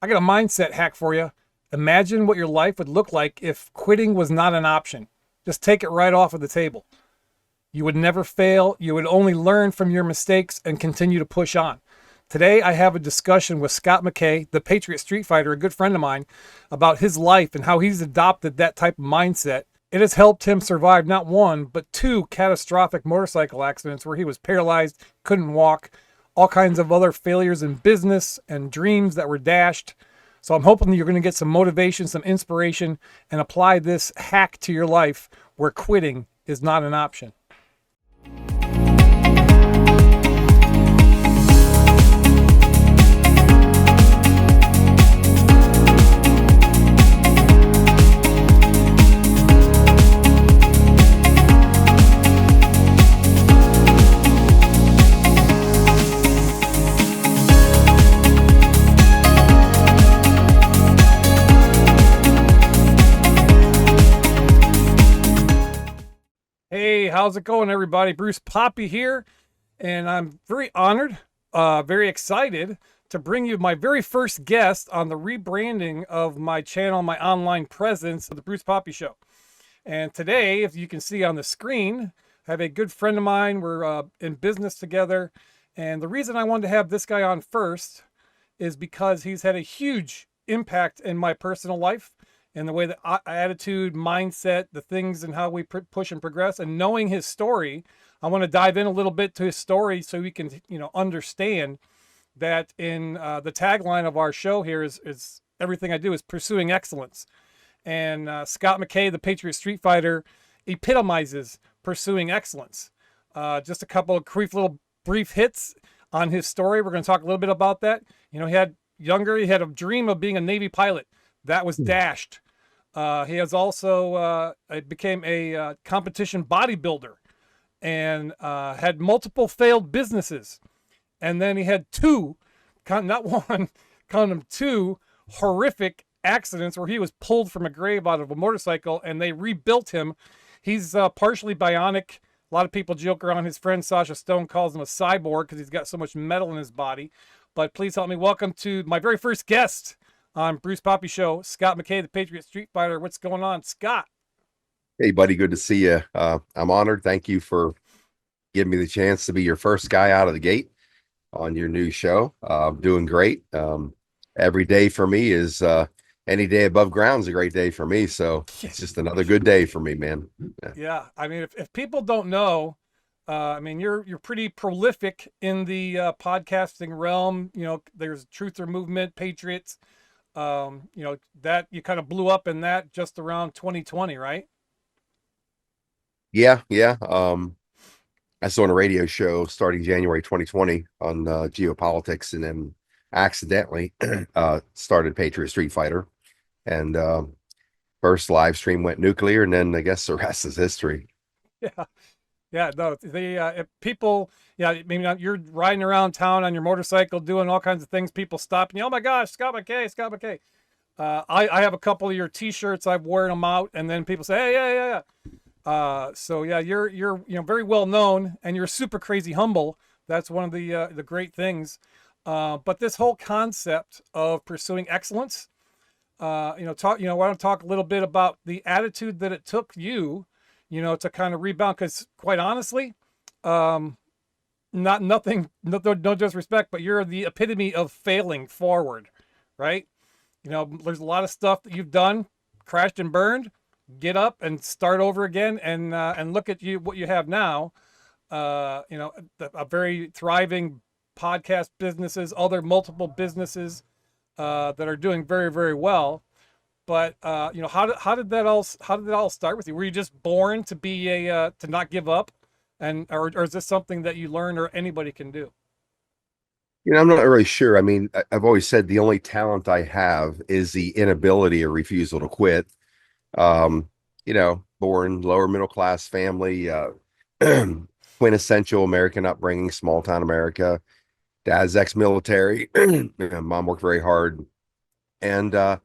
I got a mindset hack for you. Imagine what your life would look like if quitting was not an option. Just take it right off of the table. You would never fail. You would only learn from your mistakes and continue to push on. Today, I have a discussion with Scott McKay, the Patriot Street Fighter, a good friend of mine, about his life and how he's adopted that type of mindset. It has helped him survive not one, but two catastrophic motorcycle accidents where he was paralyzed, couldn't walk, all kinds of other failures in business and dreams that were dashed. So I'm hoping that you're going to get some motivation, some inspiration, and apply this hack to your life where quitting is not an option. Hey, how's it going, everybody? Bruce Poppy here, and I'm very honored, very excited to bring you my very first guest on the rebranding of my channel, my online presence of the Bruce Poppy Show. And today, if you can see on the screen, I have a good friend of mine. We're in business together, and the reason I wanted to have this guy on first is because he's had a huge impact in my personal life and the way that attitude, mindset, the things and how we push and progress. And knowing his story, I want to dive in a little bit to his story so we can, understand that in the tagline of our show here is everything I do is pursuing excellence. And Scott McKay, the Patriot Street Fighter, epitomizes pursuing excellence. Just a couple of brief hits on his story. We're going to talk a little bit about that. He had a dream of being a Navy pilot. That was dashed. He has also became a competition bodybuilder and had multiple failed businesses. And then he had two horrific accidents where he was pulled from a grave out of a motorcycle and they rebuilt him. He's partially bionic. A lot of people joke around. His friend Sasha Stone calls him a cyborg because he's got so much metal in his body. But please help me welcome to my very first guest on Bruce Poppy Show, Scott McKay, the Patriot Street Fighter. What's going on, Scott? Hey, buddy. Good to see you. I'm honored. Thank you for giving me the chance to be your first guy out of the gate on your new show. Doing great. Every day for me is any day above ground is a great day for me. So it's just another good day for me, man. Yeah. I mean, if people don't know, you're pretty prolific in the podcasting realm. There's Truther Movement, Patriots. That you kind of blew up in that just around 2020, right? Yeah. I saw on a radio show starting January 2020 on geopolitics, and then accidentally started Patriot Street Fighter, and first live stream went nuclear, and then I guess the rest is history. Yeah, no, if people, maybe you're riding around town on your motorcycle doing all kinds of things. People stop and you, oh my gosh, Scott McKay, Scott McKay. I have a couple of your T-shirts. I've worn them out, and then people say, hey, yeah. So yeah, you're very well known, and you're super crazy humble. That's one of the great things. But this whole concept of pursuing excellence, I want to talk a little bit about the attitude that it took you, to kind of rebound. Because quite honestly, no disrespect, but you're the epitome of failing forward, right? There's a lot of stuff that you've done, crashed and burned. Get up and start over again, and look at what you have now. A very thriving podcast businesses, other multiple businesses that are doing very, very well. But how did it all start with you? Were you just born to be to not give up, or is this something that you learn or anybody can do? I'm not really sure. I mean, I've always said the only talent I have is the inability or refusal to quit. Born lower middle class family, quintessential American upbringing, small town America. Dad's ex-military. Mom worked very hard, and I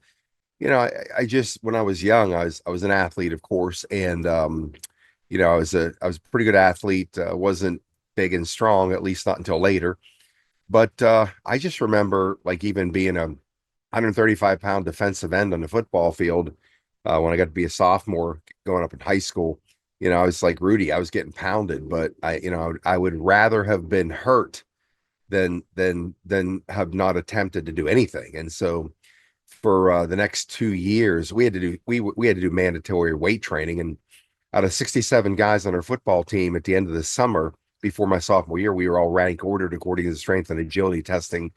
just, when I was young, I was an athlete, of course, and I was a pretty good athlete. Wasn't big and strong, at least not until later. But I just remember, like, even being 135-pound defensive end on the football field. When I got to be a sophomore going up in high school, I was like Rudy, I was getting pounded, but I would rather have been hurt than have not attempted to do anything. And so for the next 2 years, we had to do mandatory weight training. And out of 67 guys on our football team at the end of the summer before my sophomore year, we were all rank ordered according to the strength and agility testing.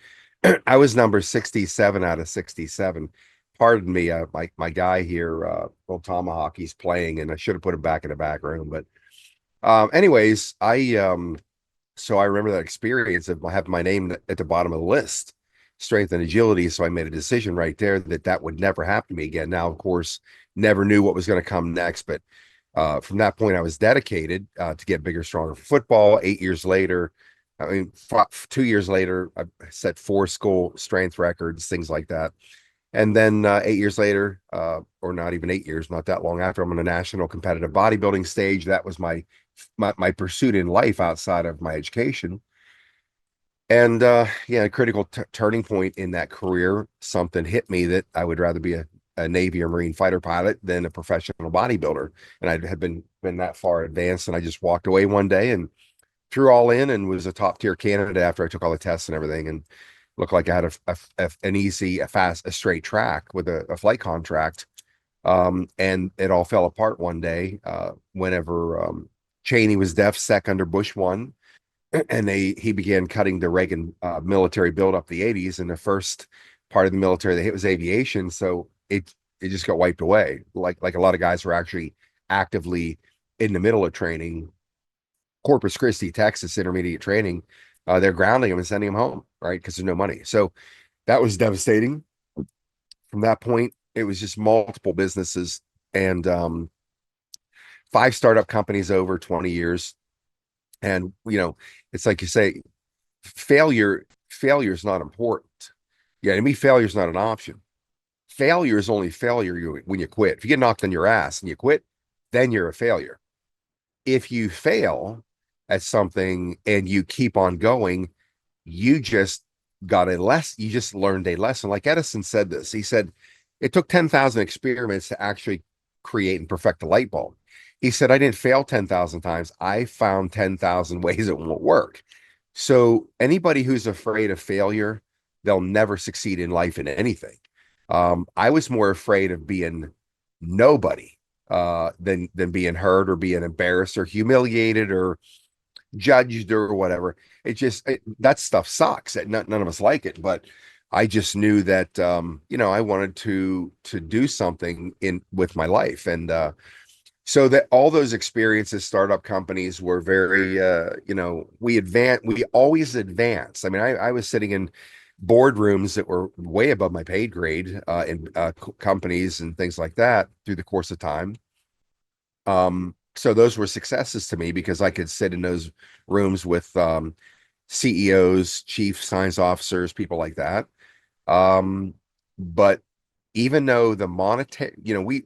I was number 67 out of 67. Pardon me, my guy here, old Tomahawk, he's playing, and I should have put him back in the back room. But anyways, so I remember that experience of having my name at the bottom of the list, strength and agility. So I made a decision right there that that would never happen to me again. Now, of course, never knew what was going to come next, but from that point, I was dedicated to get bigger, stronger for football. 8 years later, 2 years later, I set 4 school strength records, things like that. And then 8 years later, or not even 8 years, not that long after, I'm on a national competitive bodybuilding stage. That was my pursuit in life outside of my education. And yeah, a critical turning point in that career, something hit me that I would rather be a Navy or Marine fighter pilot than a professional bodybuilder. And I had been that far advanced, and I just walked away one day and threw all in and was a top tier candidate after I took all the tests and everything, and looked like I had an easy, a straight track with a flight contract. And it all fell apart one day whenever Cheney was DEF-SEC under Bush one, and he began cutting the Reagan military build up the 80s, and the first part of the military they hit was aviation. So it just got wiped away. Like a lot of guys were actually actively in the middle of training. Corpus Christi, Texas, intermediate training, they're grounding them and sending them home, right? Because there's no money. So that was devastating. From that point, it was just multiple businesses and 5 startup companies over 20 years. And it's like you say, failure is not important. Yeah, to me, failure is not an option. Failure is only failure when you quit. If you get knocked on your ass and you quit, then you're a failure. If you fail at something and you keep on going, you just you just learned a lesson. Like Edison said this. He said it took 10,000 experiments to actually create and perfect the light bulb. He said, I didn't fail 10,000 times. I found 10,000 ways it won't work. So anybody who's afraid of failure, they'll never succeed in life in anything. I was more afraid of being nobody than being hurt or being embarrassed or humiliated or judged or whatever. That stuff sucks. None of us like it, but I just knew that I wanted to do something with my life. And so that all those experiences, startup companies were very we always advance. I mean, I was sitting in boardrooms that were way above my paid grade in companies and things like that through the course of time. So those were successes to me because I could sit in those rooms with CEOs, chief science officers, people like that. But even though the monetary,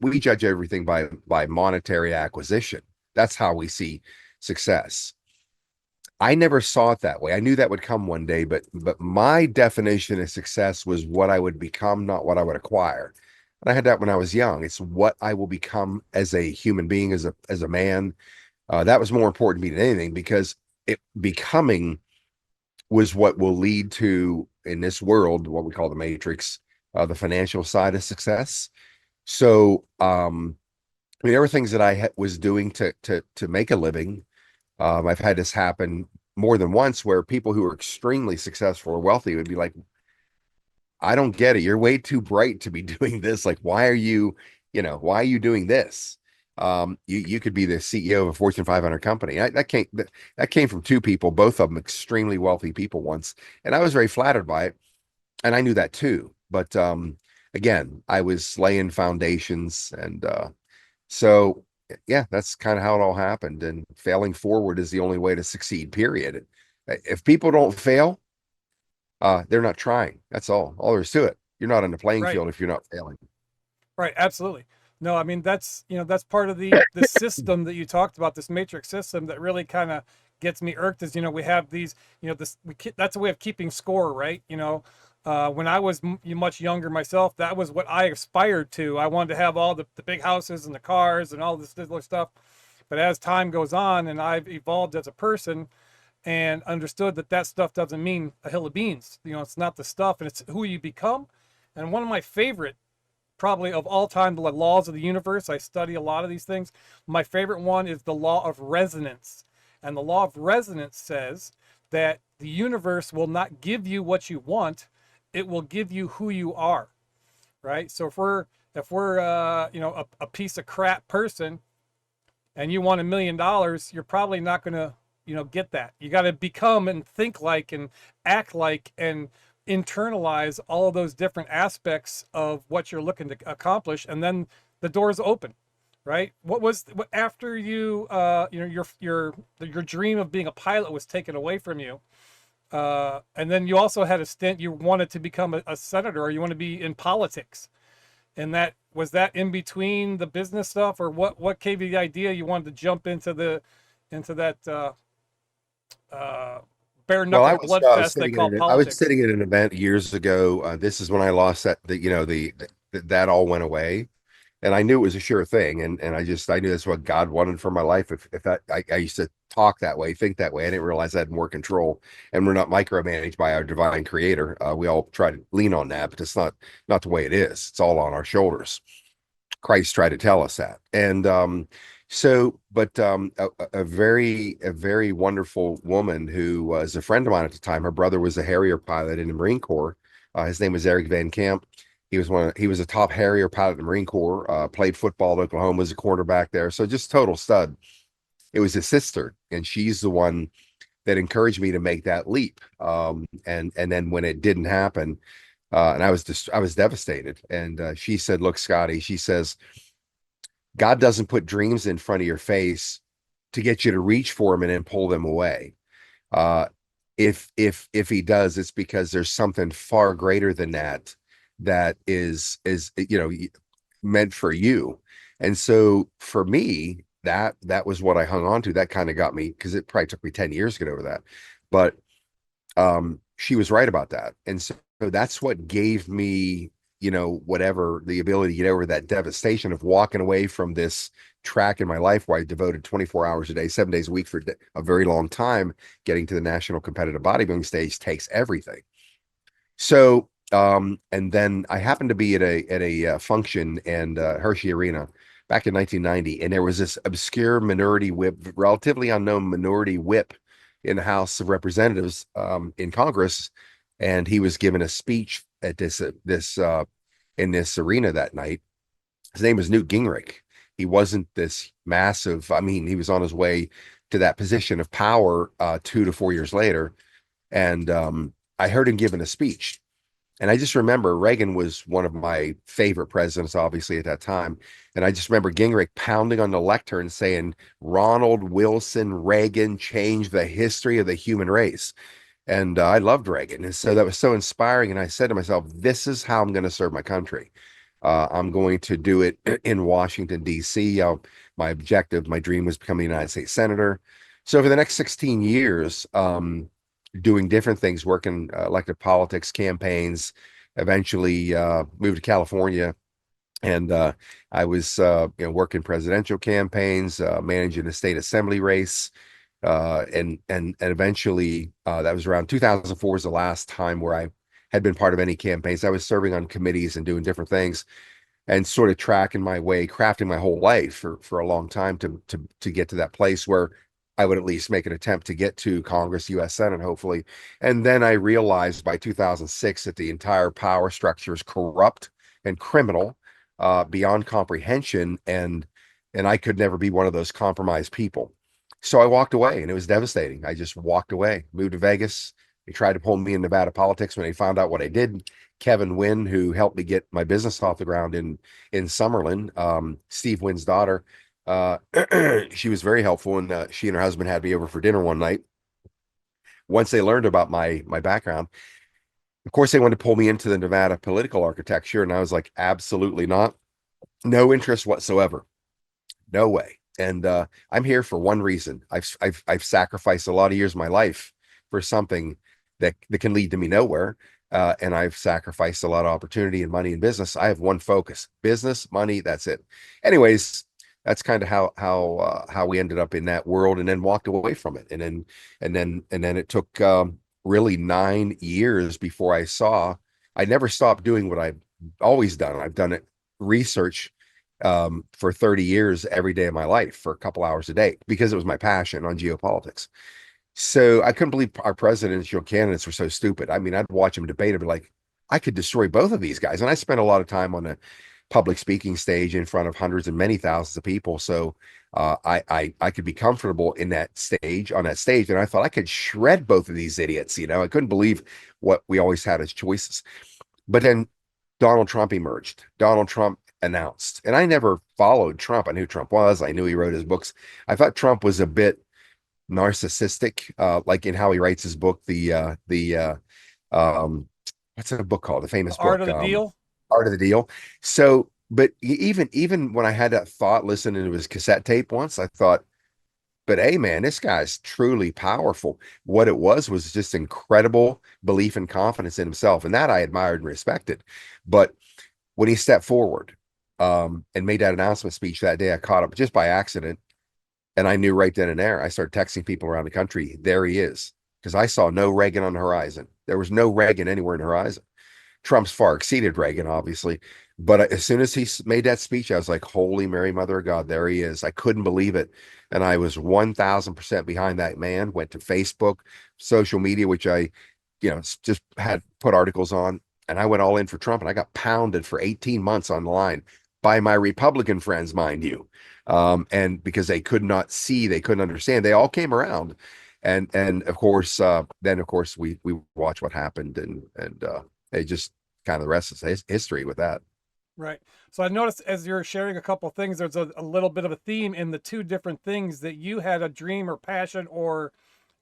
we judge everything by monetary acquisition. That's how we see success. I never saw it that way. I knew that would come one day, but my definition of success was what I would become, not what I would acquire. And I had that when I was young. It's what I will become as a human being, as a man. That was more important to me than anything because becoming was what will lead to, in this world, what we call the matrix, the financial side of success. So, I mean, there were things that I was doing to make a living. I've had this happen more than once where people who are extremely successful or wealthy would be like, I don't get it. You're way too bright to be doing this. Like, why are you doing this? You could be the CEO of a Fortune 500 company. That came from 2 people, both of them extremely wealthy people once. And I was very flattered by it. And I knew that too. But again, I was laying foundations. And so, yeah, that's kind of how it all happened. And failing forward is the only way to succeed, period. If people don't fail, they're not trying. That's all there is to it. You're not on the playing Right. field if you're not failing. Right. Absolutely. No, I mean, that's part of the system that you talked about, this matrix system that really kind of gets me irked is, we have these, that's a way of keeping score, right? When I was much younger myself, that was what I aspired to. I wanted to have all the big houses and the cars and all this other stuff. But as time goes on and I've evolved as a person and understood that that stuff doesn't mean a hill of beans. You know, it's not the stuff, and it's who you become. And one of my favorite, probably of all time, the laws of the universe. I study a lot of these things. My favorite one is the law of resonance. And the law of resonance says that the universe will not give you what you want, it will give you who you are. Right? So if we're a piece of crap person and you want $1 million, you're probably not going to get that. You got to become and think like and act like and internalize all of those different aspects of what you're looking to accomplish, and then the doors open. Right? What after your dream of being a pilot was taken away from you, and then you also had a stint, you wanted to become a senator, or you want to be in politics, and that was that in between the business stuff, or what gave you the idea you wanted to jump into that bare Well, knuckle blood fest they call I was politics. sitting at an event years ago. This is when I lost that all went away. And I knew it was a sure thing. And I knew that's what God wanted for my life. If that, I used to talk that way, think that way. I didn't realize I had more control, and we're not micromanaged by our divine creator. We all try to lean on that, but it's not the way it is. It's all on our shoulders. Christ tried to tell us that. And a very wonderful woman who was a friend of mine at the time. Her brother was a Harrier pilot in the Marine Corps. His name was Eric Van Camp. He was a top Harrier pilot in the Marine Corps. Played football at Oklahoma, was a quarterback there. So just total stud. It was his sister, and she's the one that encouraged me to make that leap. And then when it didn't happen, and I was devastated. And she said, "Look, Scotty," she says, "God doesn't put dreams in front of your face to get you to reach for them and then pull them away. Uh, if He does, it's because there's something far greater than that is meant for you." And so for me, that was what I hung on to. That kind of got me, because it probably took me 10 years to get over that. But she was right about that. And so that's what gave me, whatever, the ability to get over that devastation of walking away from this track in my life where I devoted 24 hours a day, 7 days a week for a very long time. Getting to the national competitive bodybuilding stage takes everything. So, and then I happened to be at a function and Hershey Arena back in 1990, and there was this obscure minority whip, relatively unknown minority whip in the House of Representatives, in Congress, and he was giving a speech at this in this arena that night. His name was Newt Gingrich. He wasn't this massive. I mean, he was on his way to that position of power 2 to 4 years later, and I heard him giving a speech. And I just remember Reagan was one of my favorite presidents, obviously, at that time. And I just remember Gingrich pounding on the lectern saying, "Ronald Wilson Reagan changed the history of the human race." And I loved Reagan. And so that was so inspiring. And I said to myself, this is how I'm going to serve my country. I'm going to do it in Washington, D.C. My objective, my dream was becoming a United States Senator. So for the next 16 years, doing different things, working elected politics, campaigns, eventually moved to California. And I was working presidential campaigns, managing a state assembly race. And eventually that was around 2004 was the last time where I had been part of any campaigns. I was serving on committees and doing different things and sort of tracking my way, crafting my whole life for a long time to get to that place where I would at least make an attempt to get to Congress, U.S. Senate, hopefully. And then I realized by 2006 that the entire power structure is corrupt and criminal, beyond comprehension, and I could never be one of those compromised people. So I walked away, and it was devastating. I just walked away, moved to Vegas. They tried to pull me in Nevada politics when they found out what I did. Kevin Wynn, who helped me get my business off the ground in Summerlin, Steve Wynn's daughter, she was very helpful, and she and her husband had me over for dinner one night. Once they learned about my background, of course, they wanted to pull me into the Nevada political architecture, and I was like, absolutely not. No interest whatsoever. No way. And I'm here for one reason. I've sacrificed a lot of years of my life for something that can lead to me nowhere. and I've sacrificed a lot of opportunity and money in business. I have one focus: business, money. That's it. Anyways, that's kind of how we ended up in that world, and then walked away from it, and then it took really 9 years before I saw. I never stopped doing what I've always done. I've done it research for 30 years every day of my life for a couple hours a day because it was my passion on geopolitics. So I couldn't believe our presidential candidates were so stupid. I mean, I'd watch them debate and be like, I could destroy both of these guys. And I spent a lot of time on the public speaking stage in front of hundreds and many thousands of people. So I could be comfortable in that stage, on that stage. And I thought I could shred both of these idiots. I couldn't believe what we always had as choices. But then Donald Trump emerged. Donald Trump announced, and I never followed Trump. I knew Trump was. I knew he wrote his books. I thought Trump was a bit narcissistic, like in how he writes his book. Um, what's that book called? The The famous art book, of the deal. Art of the Deal. So, but even when I had that thought listening to his cassette tape once, I thought, but hey, man, this guy's truly powerful. What it was just incredible belief and confidence in himself, and that I admired and respected. But when he stepped forward, and made that announcement speech that day, I caught up just by accident. And I knew right then and there. I started texting people around the country, there he is. Because I saw no Reagan on the horizon. There was no Reagan anywhere in the horizon. Trump's far exceeded Reagan, obviously. But as soon as he made that speech, I was like, holy Mary, Mother of God, there he is. I couldn't believe it. And I was 1000% behind that man. Went to Facebook, social media, which I, just had put articles on. And I went all in for Trump, and I got pounded for 18 months on the line by my Republican friends, mind you. And because they could not see, they couldn't understand, they all came around. And of course, then of course we watched what happened, and it just kind of the rest is history with that. Right. So I noticed as you're sharing a couple of things, there's a little bit of a theme in the two different things that you had a dream or passion or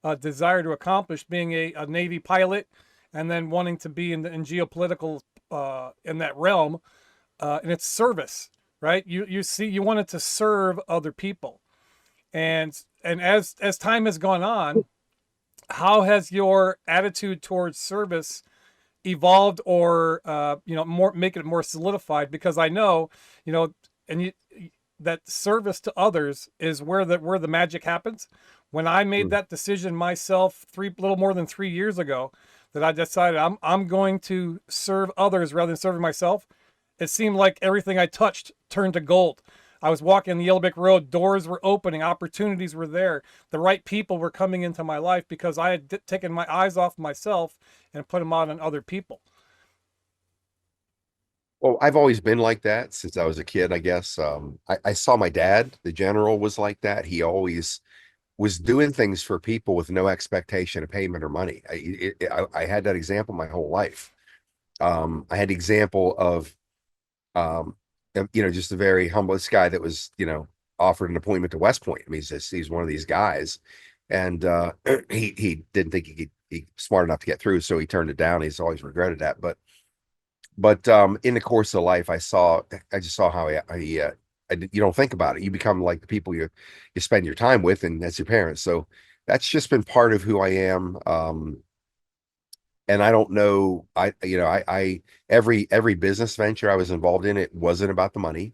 a desire to accomplish, being a Navy pilot, and then wanting to be in geopolitical in that realm, and it's service, right? You wanted to serve other people, and as time has gone on, how has your attitude towards service evolved, or more, make it more solidified? Because I know, and that service to others is where the magic happens. When I made Hmm. that decision myself, little more than 3 years ago, that I decided I'm going to serve others rather than serving myself, it seemed like everything I touched turned to gold. I was walking the Yellow Brick Road, doors were opening, opportunities were there, the right people were coming into my life because I had taken my eyes off myself and put them out on other people. Well, I've always been like that since I was a kid, I guess. I saw my dad, the general, was like that. He always was doing things for people with no expectation of payment or money. I had that example my whole life. I had the example of, um, just a very humblest guy that was, offered an appointment to West Point. I mean, he's one of these guys, and he didn't think he smart enough to get through, so he turned it down. He's always regretted that. But in the course of life, I just saw how you don't think about it. You become like the people you spend your time with, and that's your parents. So that's just been part of who I am. And I don't know, I every business venture I was involved in, it wasn't about the money.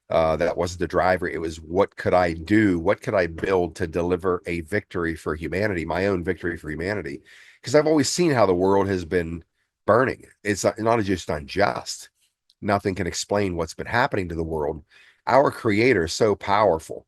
That wasn't the driver. It was, what could I do? What could I build to deliver a victory for humanity, my own victory for humanity? Because I've always seen how the world has been burning. It's not just unjust. Nothing can explain what's been happening to the world. Our creator is so powerful,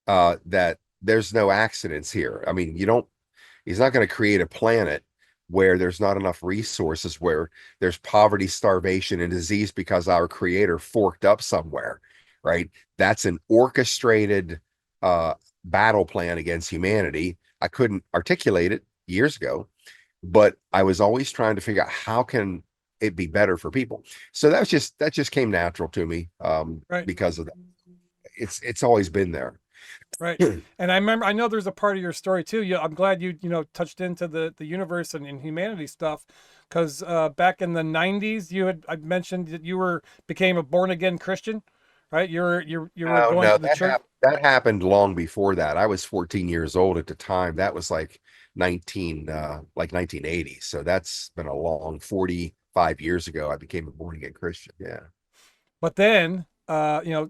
that there's no accidents here. I mean, he's not going to create a planet where there's not enough resources, where there's poverty, starvation, and disease because our creator forked up somewhere, right? That's an orchestrated uh, battle plan against humanity. I couldn't articulate it years ago, but I was always trying to figure out how can it be better for people. So that just came natural to me, Right. because of that. It's always been there. Right. And I know there's a part of your story too. I'm glad you touched into the universe and humanity stuff, because back in the 90s, I mentioned that you became a born again Christian, right? You were Oh going no, to the church. that happened long before that. I was 14 years old at the time. That was like 1980. So that's been a long 45 years ago. I became a born again Christian. Yeah. But then,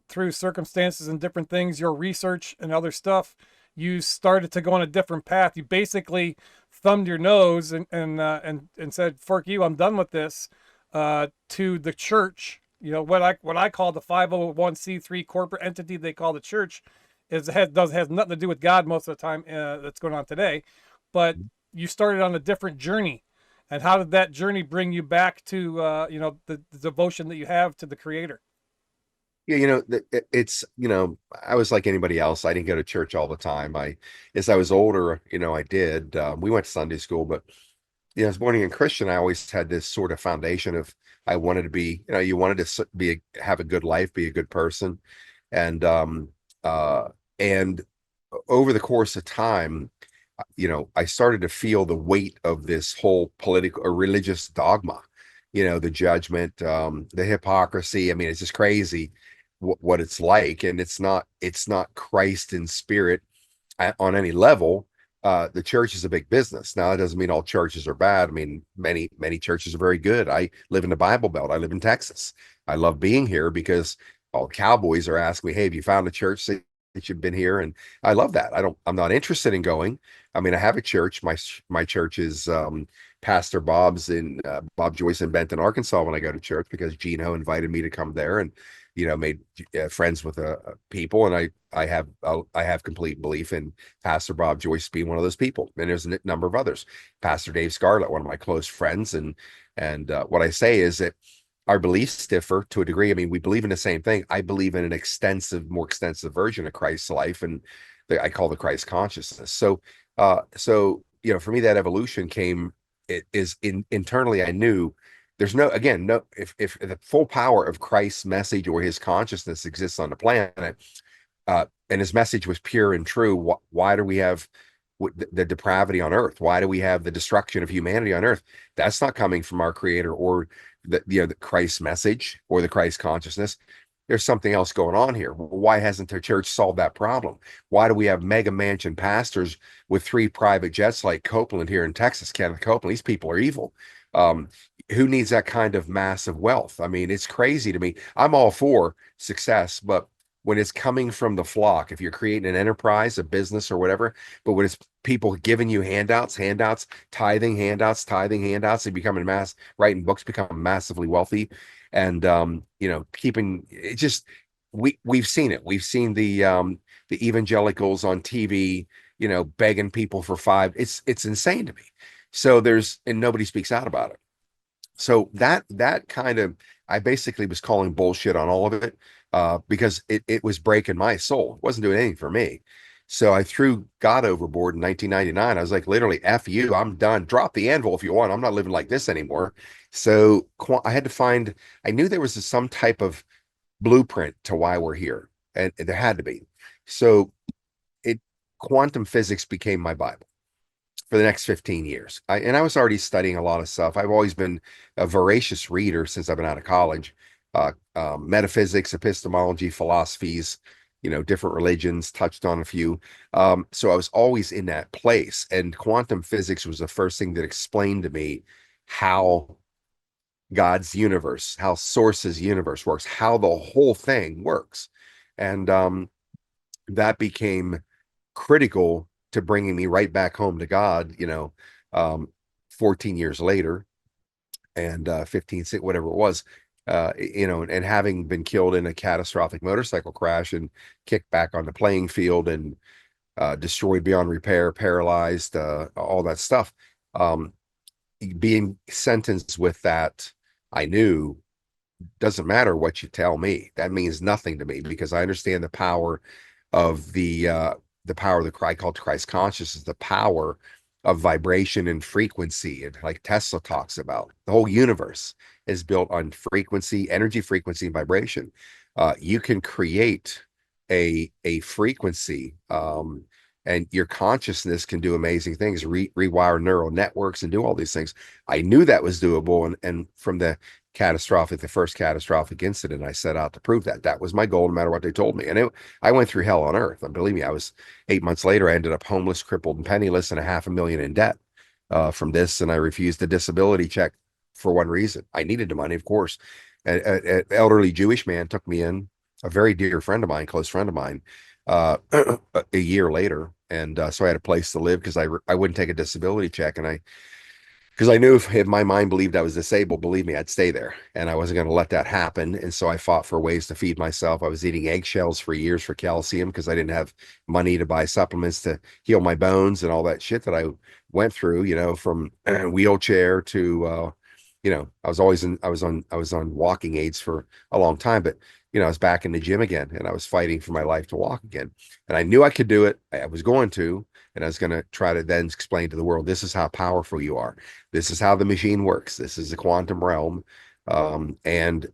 through circumstances and different things, your research and other stuff, you started to go on a different path. You basically thumbed your nose and said, "Fork you, I'm done with this." To the church, what I call the 501c3 corporate entity they call the church, has nothing to do with God most of the time. That's going on today, but you started on a different journey. And how did that journey bring you back to the devotion that you have to the Creator? Yeah, it's, I was like anybody else. I didn't go to church all the time. As I was older, I did. We went to Sunday school, but as born again Christian, I always had this sort of foundation of I wanted to be, you wanted to have a good life, be a good person, and uh, and over the course of time, I started to feel the weight of this whole political or religious dogma, the judgment, the hypocrisy. I mean, it's just crazy what it's like, and it's not Christ in spirit on any level. The church is a big business. Now, that doesn't mean all churches are bad. I mean, many churches are very good. I live in the Bible Belt. I live in Texas. I love being here because all cowboys are asking me, "Hey, have you found a church that you've been here?" And I love that. I'm not interested in going. I mean, I have a church. My church is Pastor Bob's in Bob Joyce in Benton, Arkansas. When I go to church, because Gino invited me to come there, and made friends with people, and I have complete belief in Pastor Bob Joyce being one of those people, and there's a number of others. Pastor Dave Scarlett, one of my close friends, and what I say is that our beliefs differ to a degree. I mean, we believe in the same thing. I believe in an more extensive version of Christ's life, and I call the Christ consciousness. So for me, that evolution came. It is internally. I knew there's no again no if the full power of Christ's message or his consciousness exists on the planet, and his message was pure and true. Why do we have the depravity on earth? Why do we have the destruction of humanity on earth? That's not coming from our Creator or the Christ message or the Christ consciousness. There's something else going on here. Why hasn't the church solved that problem? Why do we have mega mansion pastors with 3 private jets like Copeland here in Texas, Kenneth Copeland? These people are evil. Um, who needs that kind of massive wealth? I mean, it's crazy to me. I'm all for success, but when it's coming from the flock, if you're creating an enterprise, a business or whatever, but when it's people giving you handouts, tithing handouts, and becoming writing books, become massively wealthy, and keeping it just we've seen it. We've seen the evangelicals on TV, begging people for five. It's insane to me. So and nobody speaks out about it. So that kind of, I basically was calling bullshit on all of it, because it was breaking my soul. It wasn't doing anything for me. So I threw God overboard in 1999. I was like, literally, F you, I'm done. Drop the anvil if you want. I'm not living like this anymore. So I had to find, I knew there was some type of blueprint to why we're here, and there had to be. So it quantum physics became my Bible for the next 15 years. I was already studying a lot of stuff. I've always been a voracious reader since I've been out of college. Metaphysics, epistemology, philosophies, different religions, touched on a few. So I was always in that place. And quantum physics was the first thing that explained to me how God's universe, how Source's universe works, how the whole thing works. And that became critical to bringing me right back home to God, 14 years later, and 15, whatever it was, and having been killed in a catastrophic motorcycle crash and kicked back on the playing field and destroyed beyond repair, paralyzed, all that stuff. Being sentenced with that, I knew, doesn't matter what you tell me. That means nothing to me, because I understand the power of the power of the Christ, called Christ consciousness, the power of vibration and frequency. And like Tesla talks about, the whole universe is built on frequency, energy, frequency, and vibration. You can create a frequency, and your consciousness can do amazing things, rewire neural networks and do all these things. I knew that was doable, and from the the first catastrophic incident. I set out to prove that. That was my goal, no matter what they told me. And I went through hell on earth. And believe me, I was 8 months later, I ended up homeless, crippled, and penniless, and $500,000 in debt from this. And I refused a disability check for one reason. I needed the money, of course. An elderly Jewish man took me in, a very dear friend of mine, close friend of mine, a year later. And so I had a place to live because I wouldn't take a disability check. And because I knew if my mind believed I was disabled, believe me, I'd stay there. And I wasn't going to let that happen. And so I fought for ways to feed myself. I was eating eggshells for years for calcium because I didn't have money to buy supplements to heal my bones and all that shit that I went through, from wheelchair to, I was on walking aids for a long time, but I was back in the gym again and I was fighting for my life to walk again. And I knew I could do it. I was going to, and I was going to try to then explain to the world, this is how powerful you are. This is how the machine works. This is the quantum realm. And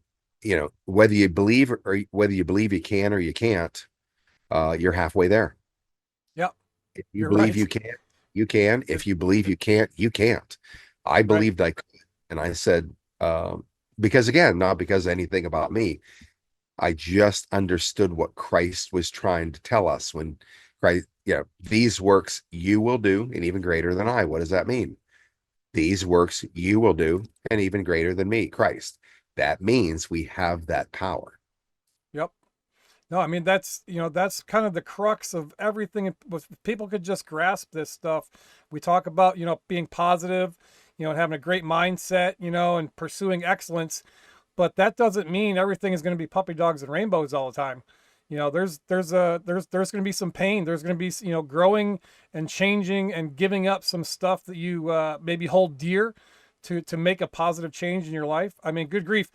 whether you believe or whether you believe you can or you can't, you're halfway there. Yep. If you You're believe you right. can, you can. If you believe you can't, you can't. I Right. believed I could. And I said, because again, not because of anything about me, I just understood what Christ was trying to tell us when Christ, these works you will do, and even greater than I. What does that mean? These works you will do, and even greater than me, Christ. That means we have that power. Yep. No, I mean that's kind of the crux of everything. If people could just grasp this stuff. We talk about, being positive, and having a great mindset, and pursuing excellence, but that doesn't mean everything is going to be puppy dogs and rainbows all the time. There's going to be some pain. There's going to be, growing and changing and giving up some stuff that you maybe hold dear to make a positive change in your life. I mean, good grief.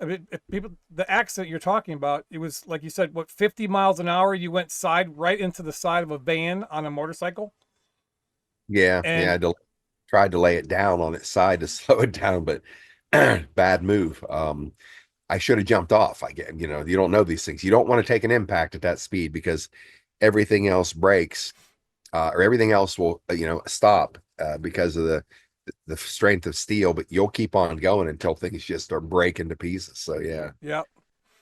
I mean, if people, the accident you're talking about, it was like you said, what, 50 miles an hour? You went right into the side of a van on a motorcycle. Yeah, yeah. And Tried to lay it down on its side to slow it down, but bad move. I should have jumped off. I get, you don't know these things. You don't want to take an impact at that speed because everything else breaks, or everything else will, stop because of the strength of steel. But you'll keep on going until things just are breaking to pieces. So yeah, yeah.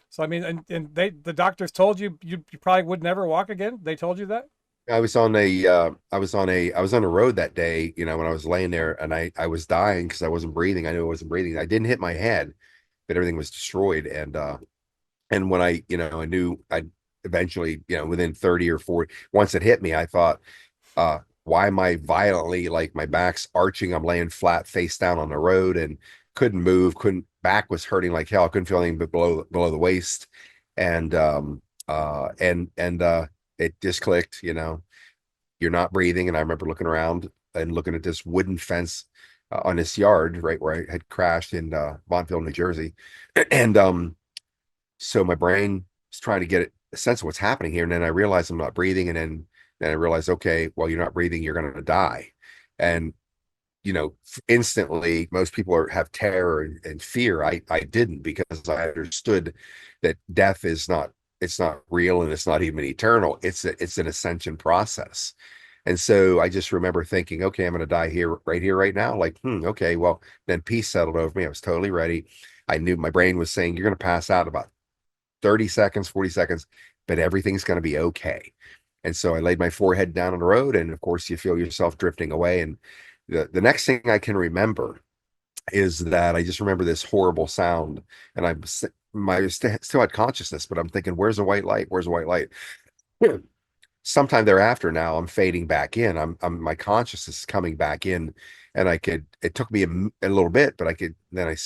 So I mean, and the doctors told you probably would never walk again. They told you that. I was on a road that day. When I was laying there and I was dying because I wasn't breathing. I knew I wasn't breathing. I didn't hit my head, but everything was destroyed. And when I knew I'd eventually, within 30 or 40, once it hit me, I thought, why am I violently, like my back's arching? I'm laying flat face down on the road and couldn't move, back was hurting like hell. I couldn't feel anything but below the waist. And, it just clicked, you're not breathing. And I remember looking around and looking at this wooden fence on this yard, right where I had crashed in Montville, New Jersey. And, so my brain is trying to get a sense of what's happening here. And then I realized I'm not breathing. And then I realized, okay, well, you're not breathing, you're going to die. And, instantly, most people have terror and fear. I didn't, because I understood that death is not, it's not real, and it's not even eternal. It's an ascension process. And so I just remember thinking, okay, I'm going to die here, right now. Like, okay, well, then peace settled over me. I was totally ready. I knew my brain was saying, you're going to pass out about 30 seconds, 40 seconds, but everything's going to be okay. And so I laid my forehead down on the road, and of course you feel yourself drifting away. And the next thing I can remember is that I just remember this horrible sound, and still had consciousness, but I'm thinking, where's the white light? Where's the white light? Sometime thereafter, now I'm fading back in. My consciousness is coming back in, and it took me a little bit, but then I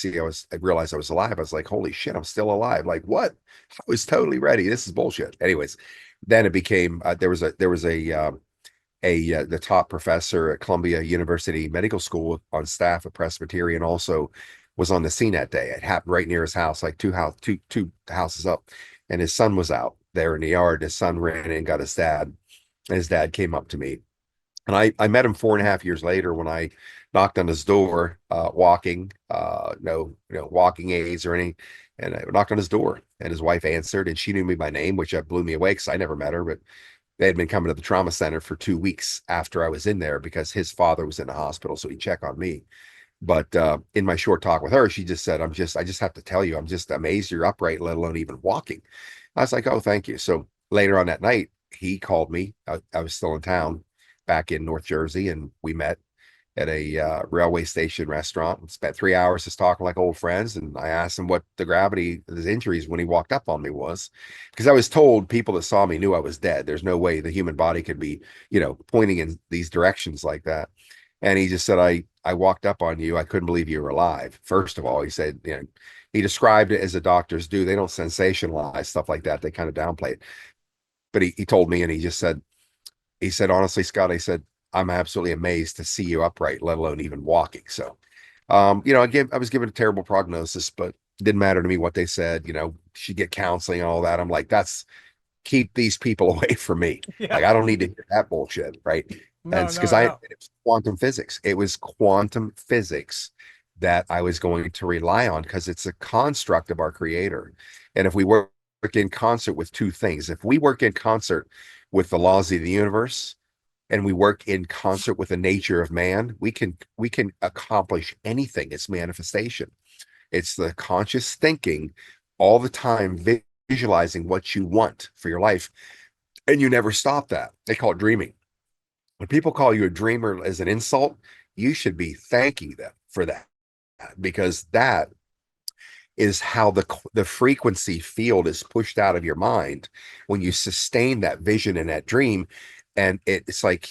realized I was alive. I was like, holy shit, I'm still alive. Like, what? I was totally ready. This is bullshit. Anyways, then it became, the top professor at Columbia University Medical School on staff at Presbyterian also was on the scene that day. It happened right near his house, like two houses up, and his son was out there in the yard. His son ran in and got his dad, and his dad came up to me. And I met him 4.5 years later when I knocked on his door, walking, no walking aids or anything. And I knocked on his door, and his wife answered, and she knew me by name, which blew me away because I never met her. But they had been coming to the trauma center for 2 weeks after I was in there because his father was in the hospital, so he'd check on me. But in my short talk with her, she just said, I just have to tell you, I'm just amazed you're upright, let alone even walking. I was like, oh, thank you. So later on that night, he called me. I was still in town back in North Jersey, and we met at a railway station restaurant and spent 3 hours just talking like old friends. And I asked him what the gravity of his injuries when he walked up on me was, because I was told people that saw me knew I was dead. There's no way the human body could be, pointing in these directions like that. And he just said, I walked up on you. I couldn't believe you were alive. First of all, he said, he described it as the doctors do. They don't sensationalize stuff like that. They kind of downplay it. But he told me, and he said, honestly, Scott, I said, I'm absolutely amazed to see you upright, let alone even walking. So, I was given a terrible prognosis, but it didn't matter to me what they said. Should get counseling and all that. I'm like, keep these people away from me. Yeah. Like, I don't need to hear that bullshit, right? And No, it's because no, it no. was quantum physics. It was quantum physics that I was going to rely on because it's a construct of our creator. And if we work in concert with two things, if we work in concert with the laws of the universe, and we work in concert with the nature of man, we can accomplish anything. It's manifestation. It's the conscious thinking all the time, visualizing what you want for your life, and you never stop that. They call it dreaming. When people call you a dreamer as an insult, you should be thanking them for that, because that is how the frequency field is pushed out of your mind when you sustain that vision and that dream. And it's like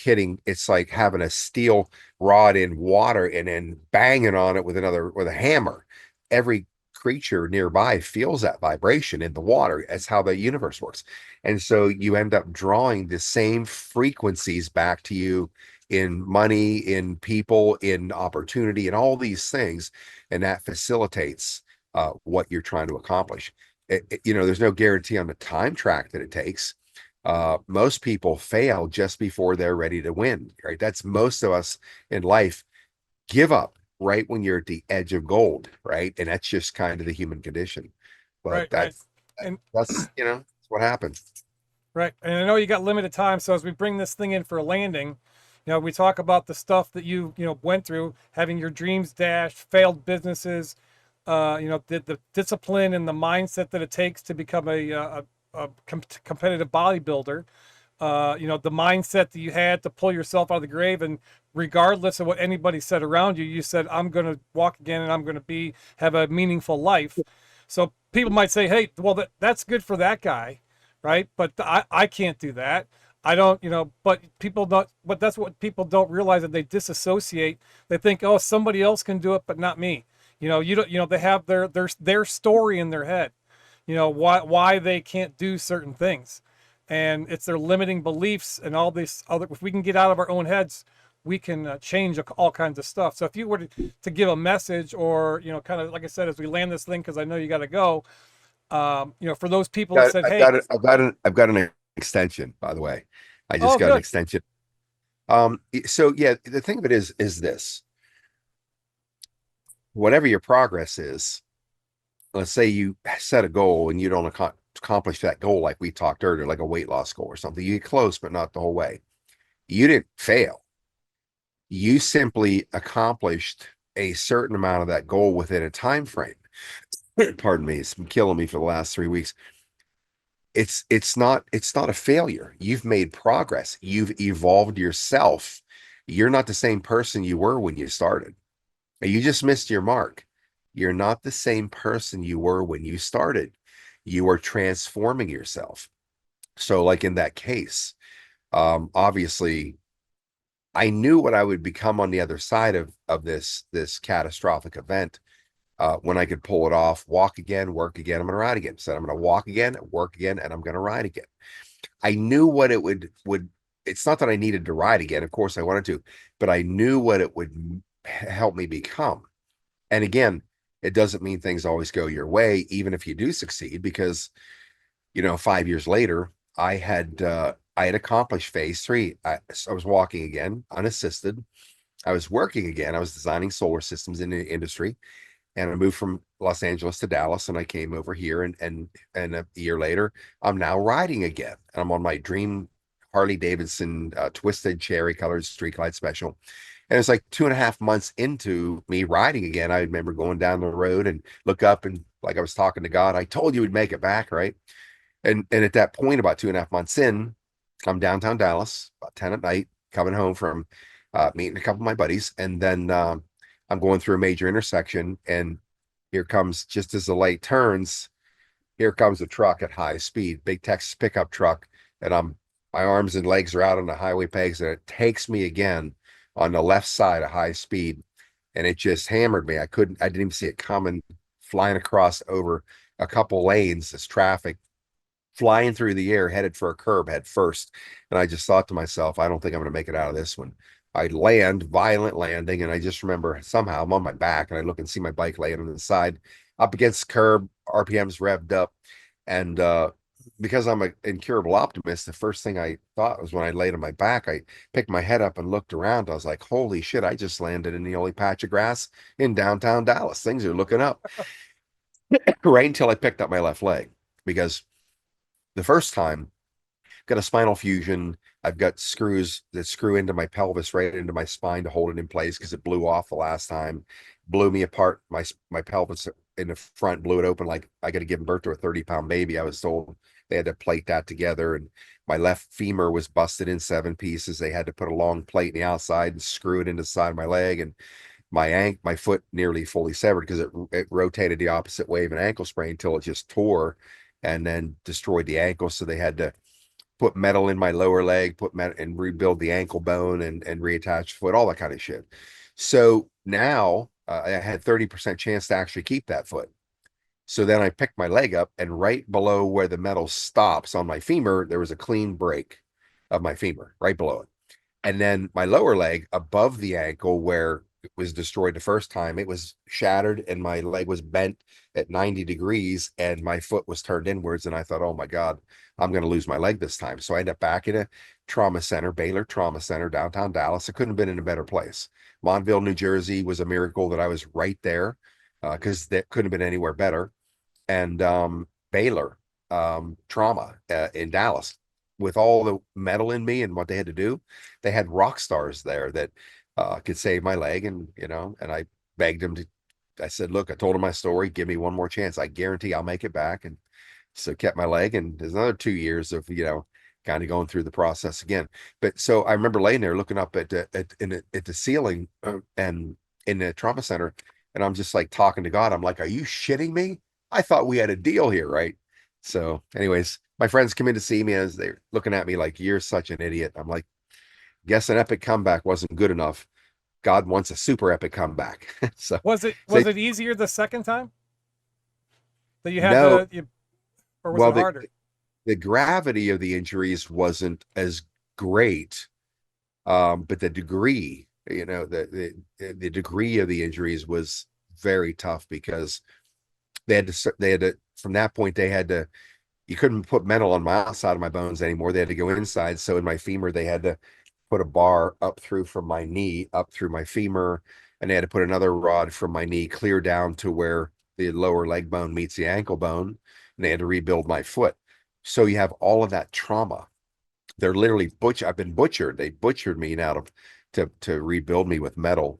having a steel rod in water and then banging on it with a hammer. Every creature nearby feels that vibration in the water. That's how the universe works. And so you end up drawing the same frequencies back to you in money, in people, in opportunity, and all these things. And that facilitates what you're trying to accomplish. There's no guarantee on the time track that it takes. Most people fail just before they're ready to win, right? That's most of us in life give up right when you're at the edge of gold, right? And that's just kind of the human condition. But Right, right. And that's what happens. right. And I know you got limited time, so as we bring this thing in for a landing, we talk about the stuff that you went through, having your dreams dashed, failed businesses, the discipline and the mindset that it takes to become a competitive bodybuilder. The mindset that you had to pull yourself out of the grave, and regardless of what anybody said around you, you said, I'm going to walk again and I'm going to have a meaningful life. So people might say, hey, well, that's good for that guy, right? But I can't do that. I don't, but people don't, but that's what people don't realize, that they disassociate. They think, oh, somebody else can do it, but not me. You don't, they have their story in their head, why they can't do certain things. And it's their limiting beliefs and all this other. If we can get out of our own heads, we can change all kinds of stuff. So if you were to give a message, or kind of like I said, as we land this thing, because I know you got to go, for those people that said, hey, I've got an extension, by the way. I just oh, got an good. extension. So yeah, the thing of it is this: whatever your progress is, let's say you set a goal and you don't accomplish that goal, like we talked earlier, like a weight loss goal or something. You get close, but not the whole way. You didn't fail. You simply accomplished a certain amount of that goal within a time frame. Pardon me, it's been killing me for the last 3 weeks. It's not a failure. You've made progress. You've evolved yourself. You're not the same person you were when you started. You just missed your mark. You're not the same person you were when you started. You are transforming yourself. So, like in that case, obviously, I knew what I would become on the other side of this catastrophic event. When I could pull it off, walk again, work again, I'm going to ride again. Said I'm going to walk again, work again, and I'm going to ride again. I knew what it would. It's not that I needed to ride again. Of course, I wanted to, but I knew what it would help me become. And again, it doesn't mean things always go your way, even if you do succeed, because 5 years later, I had accomplished phase three. I was walking again, unassisted. I was working again. I was designing solar systems in the industry, and I moved from Los Angeles to Dallas, and I came over here, and a year later, I'm now riding again, and I'm on my dream Harley Davidson twisted cherry colored street glide special, And it's like 2.5 months into me riding again. I remember going down the road and look up and like I was talking to God, I told you we'd make it back, right? And at that point, about 2.5 months in, I'm downtown Dallas, about 10 at night, coming home from meeting a couple of my buddies. And then I'm going through a major intersection, and here comes, just as the light turns, here comes a truck at high speed, big Texas pickup truck. And my arms and legs are out on the highway pegs, and it takes me again on the left side at high speed. And it just hammered me. I didn't even see it coming, flying across over a couple lanes, this traffic flying through the air, headed for a curb head first. And I just thought to myself, I don't think I'm going to make it out of this one. I land, violent landing, and I just remember somehow I'm on my back, and I look and see my bike laying on the side, up against the curb, RPMs revved up. And because I'm an incurable optimist, the first thing I thought was when I laid on my back, I picked my head up and looked around. I was like, holy shit, I just landed in the only patch of grass in downtown Dallas. Things are looking up. Right until I picked up my left leg, because the first time, got a spinal fusion. I've got screws that screw into my pelvis, right into my spine to hold it in place because it blew off the last time. Blew me apart. My pelvis in the front blew it open like I got to give birth to a 30-pound baby. I was told they had to plate that together. And my left femur was busted in 7 pieces. They had to put a long plate in the outside and screw it into the side of my leg. And my foot nearly fully severed because it rotated the opposite way of an ankle sprain until it just tore and then destroyed the ankle. So they had to put metal in my lower leg, put metal and rebuild the ankle bone and reattach the foot, all that kind of shit. So now I had 30% chance to actually keep that foot. So then I picked my leg up, and right below where the metal stops on my femur, there was a clean break of my femur right below it. And then my lower leg above the ankle where it was destroyed the first time, it was shattered and my leg was bent at 90 degrees and my foot was turned inwards. And I thought, oh my God, I'm going to lose my leg this time. So I ended up back in a trauma center, Baylor Trauma Center, downtown Dallas. I couldn't have been in a better place. Montville, New Jersey was a miracle that I was right there because that couldn't have been anywhere better. And Baylor Trauma in Dallas, with all the metal in me and what they had to do, they had rock stars there that could save my leg. And, and I begged them to, I said, look, I told them my story. Give me one more chance. I guarantee I'll make it back. And so kept my leg. And there's another 2 years of, kind of going through the process again. But so I remember laying there looking up at the ceiling and in the trauma center. And I'm just like talking to God. I'm like, are you shitting me? I thought we had a deal here, right? So anyways, my friends come in to see me as they're looking at me like, you're such an idiot. I'm like, guess an epic comeback wasn't good enough. God wants a super epic comeback. So Was it say was it easier the second time that you had no. or was Well, it harder? the gravity of the injuries wasn't as great, but the degree, the degree of the injuries was very tough because they had to from that point they had to you couldn't put metal on my outside of my bones anymore. They had to go inside. So in my femur, they had to put a bar up through from my knee, up through my femur, and they had to put another rod from my knee clear down to where the lower leg bone meets the ankle bone. And they had to rebuild my foot. So you have all of that trauma. They're literally I've been butchered. They butchered me now to rebuild me with metal.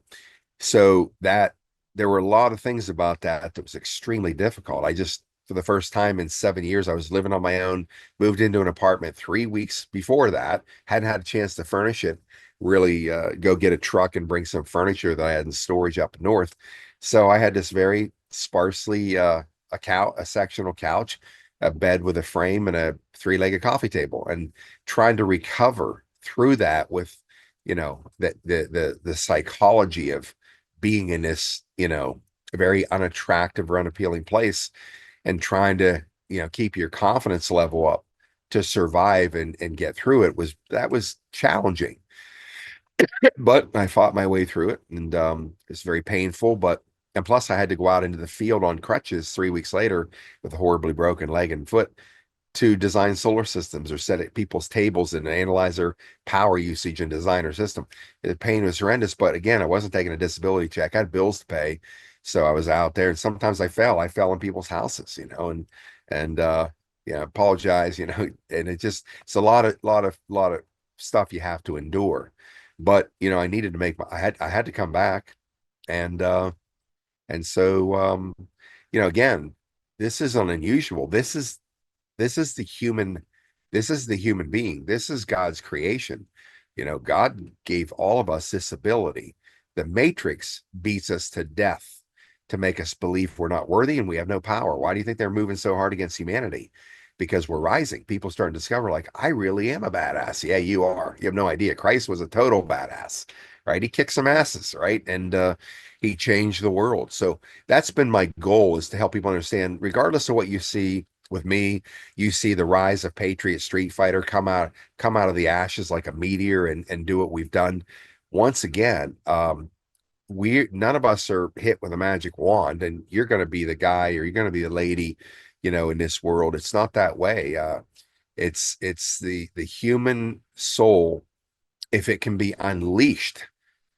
So that there were a lot of things about that was extremely difficult. I just, for the first time in 7 years, I was living on my own, moved into an apartment 3 weeks before that, hadn't had a chance to furnish it, really go get a truck and bring some furniture that I had in storage up north. So I had this very sparsely, a sectional couch, a bed with a frame and a three-legged coffee table, and trying to recover through that with, the psychology of being in this, very unattractive or unappealing place and trying to, keep your confidence level up to survive and get through it was challenging. But I fought my way through it, and it's very painful. And plus, I had to go out into the field on crutches 3 weeks later with a horribly broken leg and foot to design solar systems or set at people's tables and analyze their power usage and design their system. The pain was horrendous, but again, I wasn't taking a disability check. I had bills to pay. So I was out there, and sometimes I fell. I fell in people's houses, and apologize, and it's a lot of stuff you have to endure. but I needed to make I had to come back. And so again, this is unusual. This is the human, this is the human being. This is God's creation. God gave all of us this ability. The matrix beats us to death to make us believe we're not worthy and we have no power. Why do you think they're moving so hard against humanity? Because we're rising. People starting to discover, like, I really am a badass. Yeah, you are. You have no idea. Christ was a total badass, right? He kicked some asses, right? And he changed the world. So that's been my goal, is to help people understand, regardless of what you see with me, you see the rise of Patriot Street Fighter come out of the ashes like a meteor, and do what we've done. Once again, we none of us are hit with a magic wand and you're going to be the guy or you're going to be the lady, in this world. It's not that way. It's the human soul, if it can be unleashed,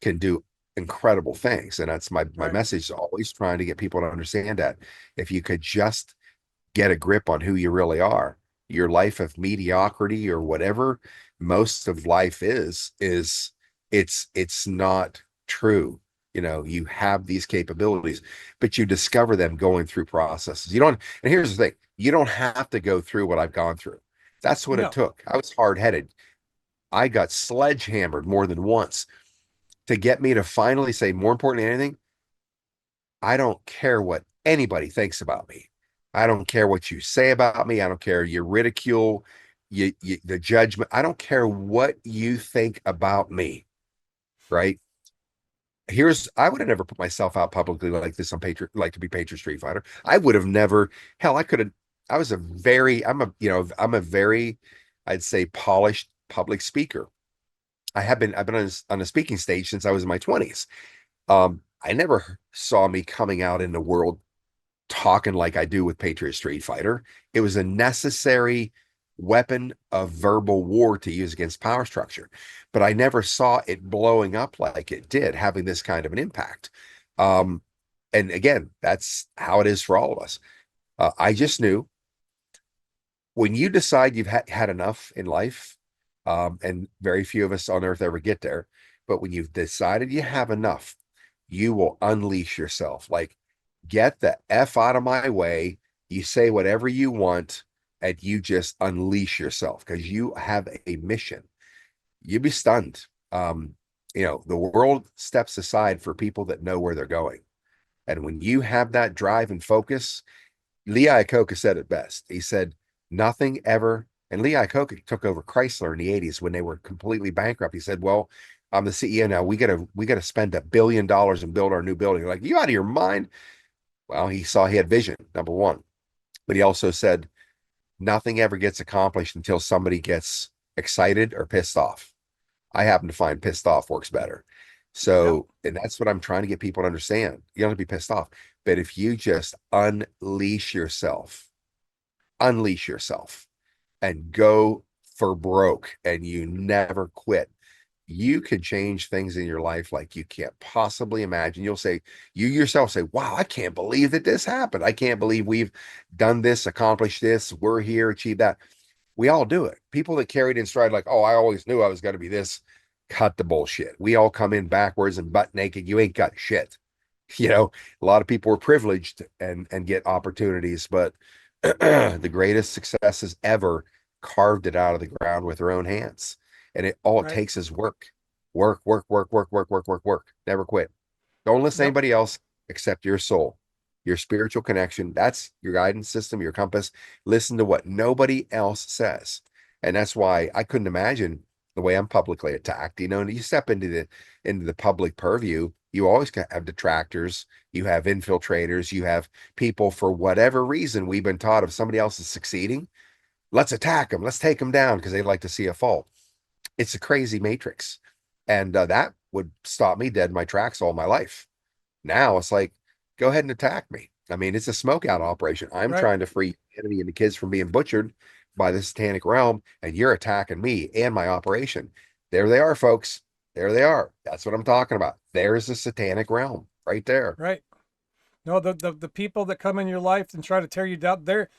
can do incredible things. And that's my Right. message, is always trying to get people to understand that if you could just get a grip on who you really are. Your life of mediocrity or whatever most of life is it's not true. You have these capabilities, but you discover them going through processes. You don't, and here's the thing, you don't have to go through what I've gone through. That's what it No. took. I was hard-headed. I got sledgehammered more than once to get me to finally say, more important than anything, I don't care what anybody thinks about me. I don't care what you say about me. I don't care your ridicule, the judgment. I don't care what you think about me, right? I would have never put myself out publicly like this on Patriot, like to be Patriot Street Fighter. I would have never, hell, I could have, I was a very, I'm a very, I'd say, polished public speaker. I've been on a speaking stage since I was in my 20s. I never saw me coming out in the world talking like I do with Patriot Street Fighter. It was a necessary weapon of verbal war to use against power structure, but I never saw it blowing up like it did, having this kind of an impact. Um, and again, that's how it is for all of us. I just knew, when you decide you've had enough in life, and very few of us on earth ever get there, but when you've decided you have enough, you will unleash yourself. Like, get the F out of my way. You say whatever you want, and you just unleash yourself because you have a mission. You'd be stunned. The world steps aside for people that know where they're going. And when you have that drive and focus, Lee Iacocca said it best. He said, nothing ever, and Lee Iacocca took over Chrysler in the 80s when they were completely bankrupt. He said, well, I'm the CEO now. We gotta spend $1 billion and build our new building. Like, you out of your mind? Well, he had vision, number one. But he also said, nothing ever gets accomplished until somebody gets excited or pissed off. I happen to find pissed off works better. Yep. So, and that's what I'm trying to get people to understand. You don't have to be pissed off, but if you just unleash yourself and go for broke, and you never quit, you could change things in your life like you can't possibly imagine. You yourself say, wow, I can't believe that this happened. I can't believe we've done this, accomplished this, we're here, achieved that. We all do it. People that carried in stride, like, oh, I always knew I was going to be this, cut the bullshit. We all come in backwards and butt naked. You ain't got shit. A lot of people are privileged and get opportunities, but the greatest successes ever carved it out of the ground with their own hands. And all it Right. takes is work. Work, work, work, work, work, work, work, work. Never quit. Don't listen to Yep. anybody else except your soul, your spiritual connection. That's your guidance system, your compass. Listen to what nobody else says. And that's why I couldn't imagine the way I'm publicly attacked. And you step into the public purview, you always have detractors, you have infiltrators, you have people, for whatever reason, we've been taught, if somebody else is succeeding, let's attack them, let's take them down because they'd like to see a fall. It's a crazy matrix. And that would stop me dead in my tracks all my life. Now it's like, go ahead and attack me. I mean, it's a smoke out operation. I'm Right. trying to free enemy and the kids from being butchered by the satanic realm, and you're attacking me and my operation. There they are, folks. There they are. That's what I'm talking about. There's the satanic realm right there. Right. No, the people that come in your life and try to tear you down, they're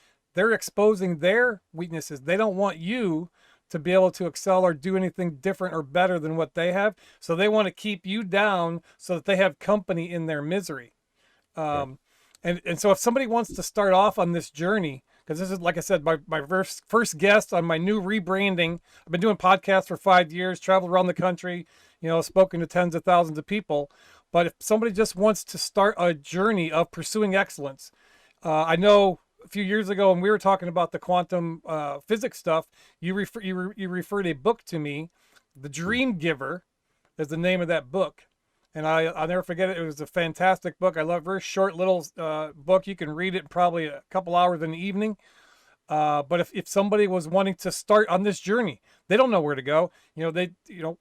exposing their weaknesses. They don't want you to be able to excel or do anything different or better than what they have. So they want to keep you down so that they have company in their misery. Yeah. Um, and so if somebody wants to start off on this journey, because this is, like I said, my first guest on my new rebranding. I've been doing podcasts for 5 years, traveled around the country, spoken to tens of thousands of people. But if somebody just wants to start a journey of pursuing excellence, I know a few years ago when we were talking about the quantum physics stuff, you referred a book to me, The Dream Giver is the name of that book. And I'll never forget it. It was a fantastic book. I love very short little book. You can read it in probably a couple hours in the evening. But if somebody was wanting to start on this journey, they don't know where to go.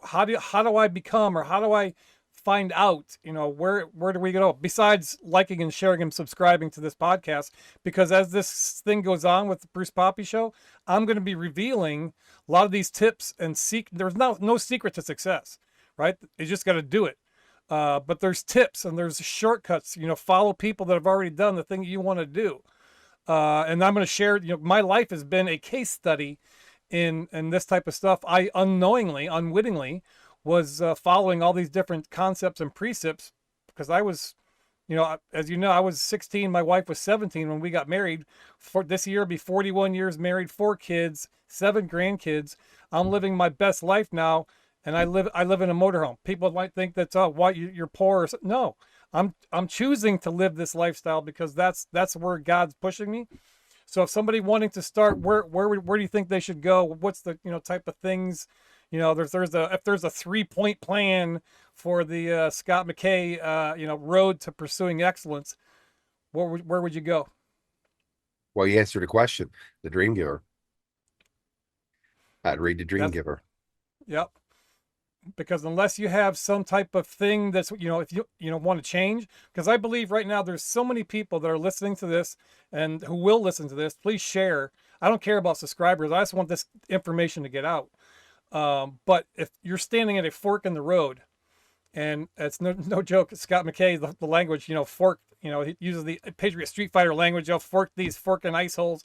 How do I become, or how do I find out, where do we go besides liking and sharing and subscribing to this podcast? Because as this thing goes on with the Bruce Poppy Show, I'm going to be revealing a lot of these tips and there's no secret to success, right? You just got to do it. But there's tips and there's shortcuts. Follow people that have already done the thing you want to do. And I'm going to share. My life has been a case study in this type of stuff. I unwittingly, was following all these different concepts and precepts because I was, as you know, I was 16. My wife was 17 when we got married. For this year, be 41 years married, 4 kids, 7 grandkids. I'm living my best life now. And I live in a motorhome. People might think that's why you're poor. No, I'm choosing to live this lifestyle because that's where God's pushing me. So if somebody wanting to start, where do you think they should go? What's the type of things? If there's a 3-point plan for the Scott McKay road to pursuing excellence, where would you go? Well, you answered a question. The Dream Giver. I'd read The Dream Giver. Yep. Because unless you have some type of thing that's, if you want to change, because I believe right now there's so many people that are listening to this and who will listen to this. Please share. I don't care about subscribers. I just want this information to get out. But if you're standing at a fork in the road, and it's no joke, Scott McKay, the language, fork, he uses the Patriot Street Fighter language, fork these forking ice holes.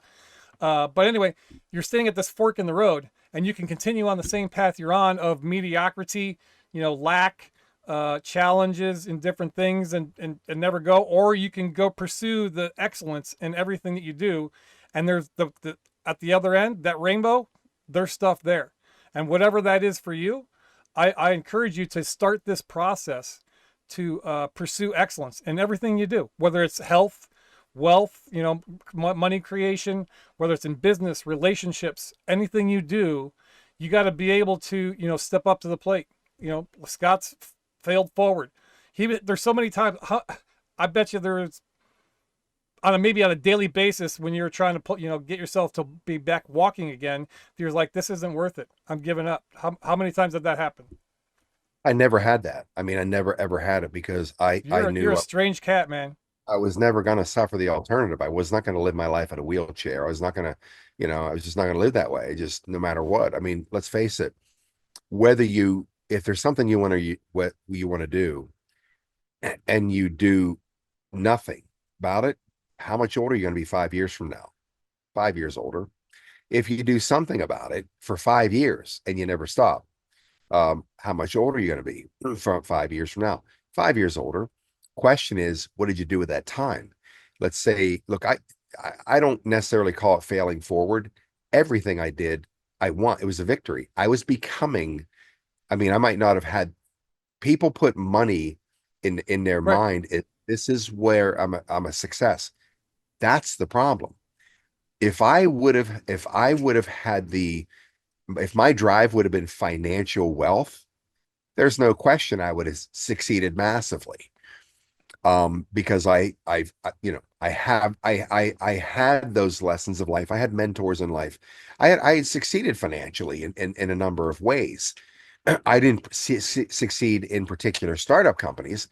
But anyway, you're standing at this fork in the road, and you can continue on the same path you're on of mediocrity, lack, challenges in different things and never go, or you can go pursue the excellence in everything that you do. And there's the at the other end, that rainbow, there's stuff there. And whatever that is for you, I encourage you to start this process to pursue excellence in everything you do, whether it's health, wealth, money creation, whether it's in business, relationships, anything you do, you got to be able to, step up to the plate. Scott's failed forward. There's so many times, I bet you there's maybe on a daily basis when you're trying to get yourself to be back walking again, you're like, this isn't worth it. I'm giving up. How many times did that happen? I never had that. I mean, I never ever had it because I knew You're a strange cat, man. I was never going to suffer the alternative. I was not going to live my life in a wheelchair. I was not going to, I was just not going to live that way, just no matter what. I mean, let's face it, if there's something what you want to do and you do nothing about it, how much older are you going to be 5 years from now? 5 years older. If you do something about it for 5 years and you never stop, how much older are you going to be from 5 years from now? 5 years older. Question is, what did you do with that time? Let's say, look, I don't necessarily call it failing forward. Everything I did, it was a victory. I was becoming, I might not have had people put money in their Right. mind. This is where I'm a success. That's the problem. If my drive would have been financial wealth, there's no question I would have succeeded massively. Because I had those lessons of life. I had mentors in life. I had succeeded financially in a number of ways. I didn't succeed in particular startup companies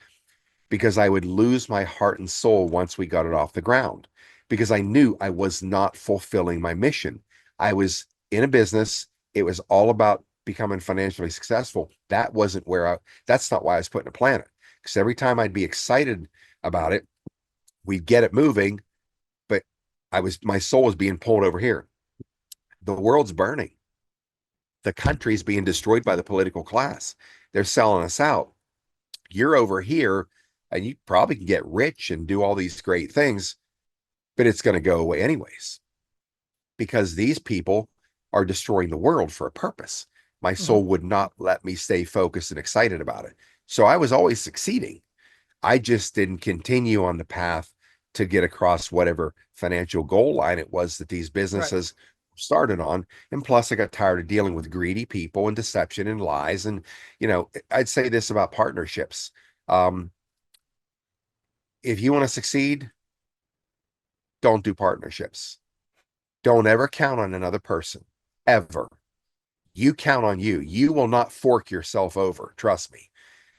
because I would lose my heart and soul once we got it off the ground, because I knew I was not fulfilling my mission. I was in a business. It was all about becoming financially successful. That's not why I was put in a planet. Because every time I'd be excited about it, we'd get it moving, but my soul was being pulled over here. The world's burning. The country's being destroyed by the political class. They're selling us out. You're over here and you probably can get rich and do all these great things, but it's going to go away anyways because these people are destroying the world for a purpose. My Hmm. soul would not let me stay focused and excited about it. So I was always succeeding. I just didn't continue on the path to get across whatever financial goal line it was that these Right. businesses started on. And plus, I got tired of dealing with greedy people and deception and lies. And, I'd say this about partnerships. Um, if you want to succeed, don't do partnerships. Don't ever count on another person, ever. You count on you. You will not fork yourself over. Trust me.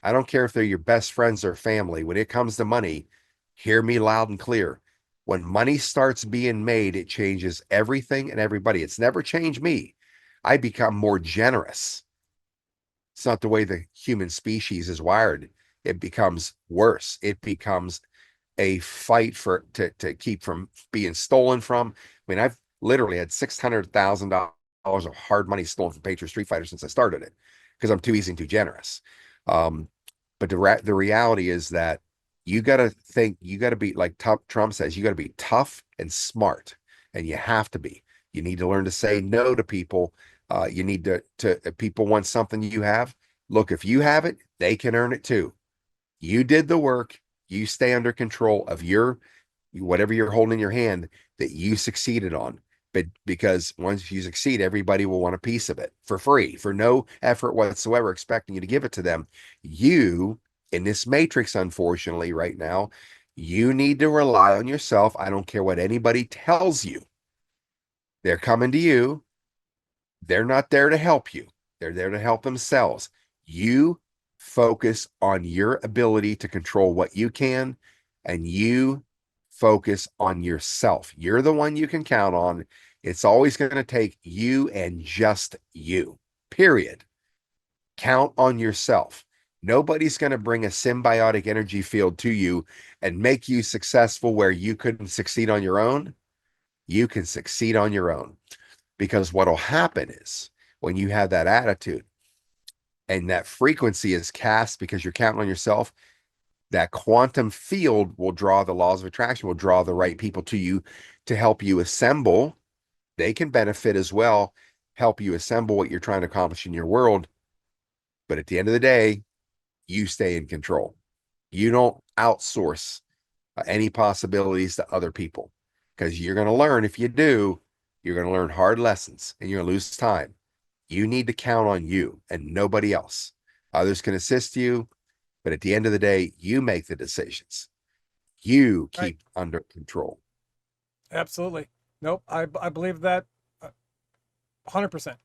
I don't care if they're your best friends or family. When it comes to money, hear me loud and clear. When money starts being made, it changes everything and everybody. It's never changed me. I become more generous. It's not the way the human species is wired. It becomes worse. It becomes a fight for to keep from being stolen from. I mean, I've literally had $600,000 of hard money stolen from Patriot Street Fighter since I started it because I'm too easy and too generous. Um, but the reality is that you got to be like Trump says, you got to be tough and smart, and you have to be. You need to learn to say no to people. You need to if people want something you have. Look, if you have it, they can earn it too. You did the work. You stay under control of your whatever you're holding in your hand that you succeeded on. But because once you succeed, everybody will want a piece of it for free, for no effort whatsoever, expecting you to give it to them. You, in this matrix, unfortunately, right now, you need to rely on yourself. I don't care what anybody tells you. They're coming to you. They're not there to help you. They're there to help themselves. You focus on your ability to control what you can, and you focus on yourself. You're the one you can count on. It's always going to take you and just you, period. Count on yourself. Nobody's going to bring a symbiotic energy field to you and make you successful where you couldn't succeed on your own. You can succeed on your own. Because what'll happen is when you have that attitude and that frequency is cast because you're counting on yourself, that quantum field will draw the laws of attraction, will draw the right people to you to help you assemble. They can benefit as well, help you assemble what you're trying to accomplish in your world. But at the end of the day, you stay in control. You don't outsource any possibilities to other people because you're going to learn. If you do, you're going to learn hard lessons and you're going to lose time. You need to count on you and nobody else. Others can assist you, but at the end of the day, you make the decisions. You Right. keep under control. Absolutely. Nope. I believe that 100%.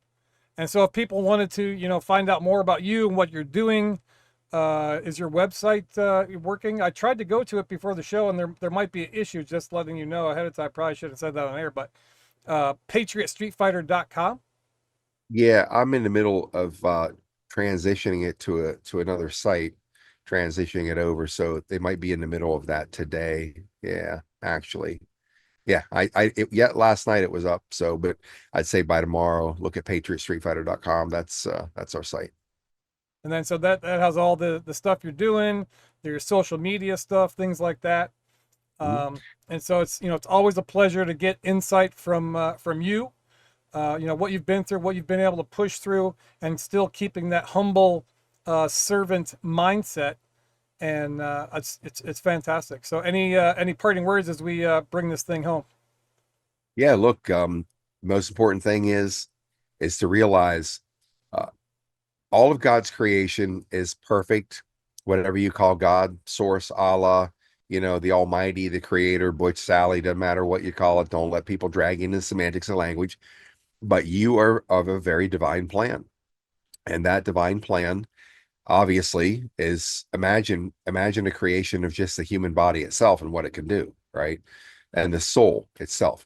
And so if people wanted to, find out more about you and what you're doing, is your website working? I tried to go to it before the show, and there might be an issue. Just letting you know ahead of time. Probably should have said that on air, but patriotstreetfighter.com. Yeah, I'm in the middle of transitioning it to another site, transitioning it over. So they might be in the middle of that today. Yeah, actually. Yeah, yet last night it was up. So, but I'd say by tomorrow, look at patriotstreetfighter.com. That's our site. And then so that has all the stuff you're doing, your social media stuff, things like that. Mhm. And so it's always a pleasure to get insight from you. What you've been through, what you've been able to push through, and still keeping that humble servant mindset. And it's fantastic. So any parting words as we bring this thing home? Yeah, look, most important thing is to realize uh, all of God's creation is perfect, whatever you call God, source, Allah, the Almighty, the Creator, Butch, Sally, doesn't matter what you call it. Don't let people drag into the semantics of language. But you are of a very divine plan. And that divine plan obviously is imagine a creation of just the human body itself and what it can do, right? And the soul itself.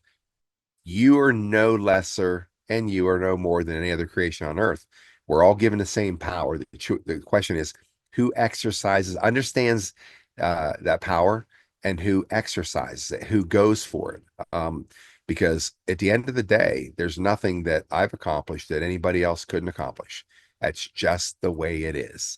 You are no lesser and you are no more than any other creation on earth. We're all given the same power. The question is who understands that power, and who exercises it, who goes for it. because at the end of the day, there's nothing that I've accomplished that anybody else couldn't accomplish. That's just the way it is.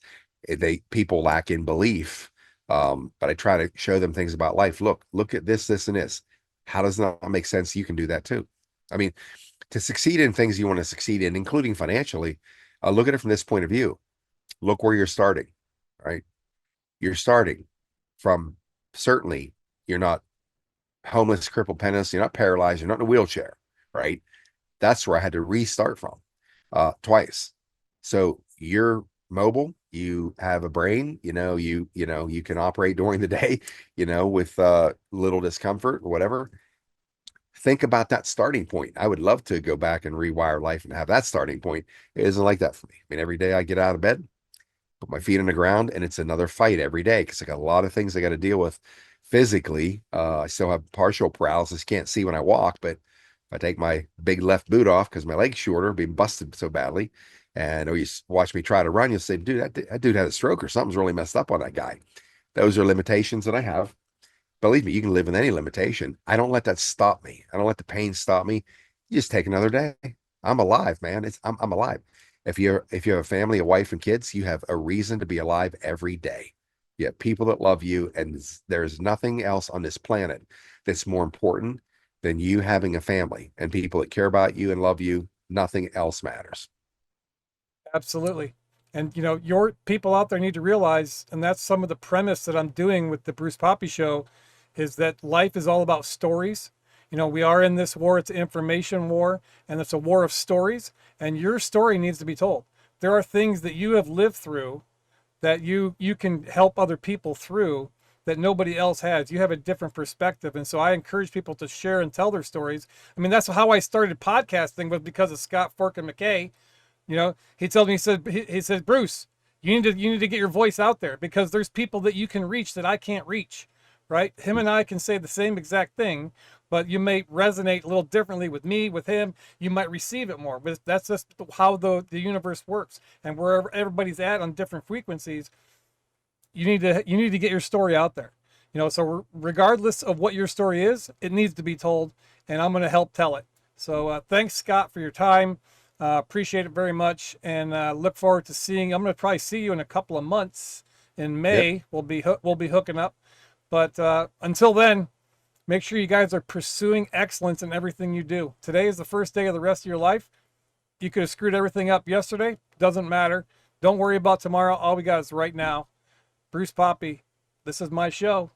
People lack in belief, but I try to show them things about life. Look at this, and this. How does that make sense? You can do that too. I mean, to succeed in things you want to succeed in, including financially, look at it from this point of view. Look where you're starting, right? You're starting from, certainly you're not homeless, crippled, penniless, you're not paralyzed, you're not in a wheelchair, right? That's where I had to restart from twice. So you're mobile, you have a brain, you can operate during the day, with little discomfort or whatever. Think about that starting point. I would love to go back and rewire life and have that starting point. It isn't like that for me. I mean, every day I get out of bed, put my feet on the ground, and it's another fight every day because I got a lot of things I got to deal with physically. I still have partial paralysis, can't see when I walk, but if I take my big left boot off because my leg's shorter, being busted so badly, and you watch me try to run, you'll say, dude, that dude had a stroke or something's really messed up on that guy. Those are limitations that I have. Believe me, you can live with any limitation. I don't let that stop me. I don't let the pain stop me. You just take another day. I'm alive, man. I'm alive. If you have a family, a wife, and kids, you have a reason to be alive every day. You have people that love you, and there's nothing else on this planet that's more important than you having a family and people that care about you and love you. Nothing else matters. Absolutely. And your people out there need to realize, and that's some of the premise that I'm doing with the Bruce Poppy Show, is that life is all about stories. We are in this war. It's an information war, and it's a war of stories, and your story needs to be told. There are things that you have lived through that you can help other people through that nobody else has. You have a different perspective. And so I encourage people to share and tell their stories. I mean, that's how I started podcasting, was because of Scott Fork and McKay. He told me, he said, Bruce, you need to get your voice out there, because there's people that you can reach that I can't reach, right? Him and I can say the same exact thing, but you may resonate a little differently with me, with him. You might receive it more, but that's just how the universe works. And wherever everybody's at on different frequencies, you need to get your story out there. So regardless of what your story is, it needs to be told, and I'm going to help tell it. So thanks, Scott, for your time. Appreciate it very much, and look forward to seeing. I'm going to probably see you in a couple of months in May. Yep. We'll be hooking up, but until then, make sure you guys are pursuing excellence in everything you do. Today is the first day of the rest of your life. You could have screwed everything up yesterday. Doesn't matter. Don't worry about tomorrow. All we got is right now. Bruce Poppy, this is my show.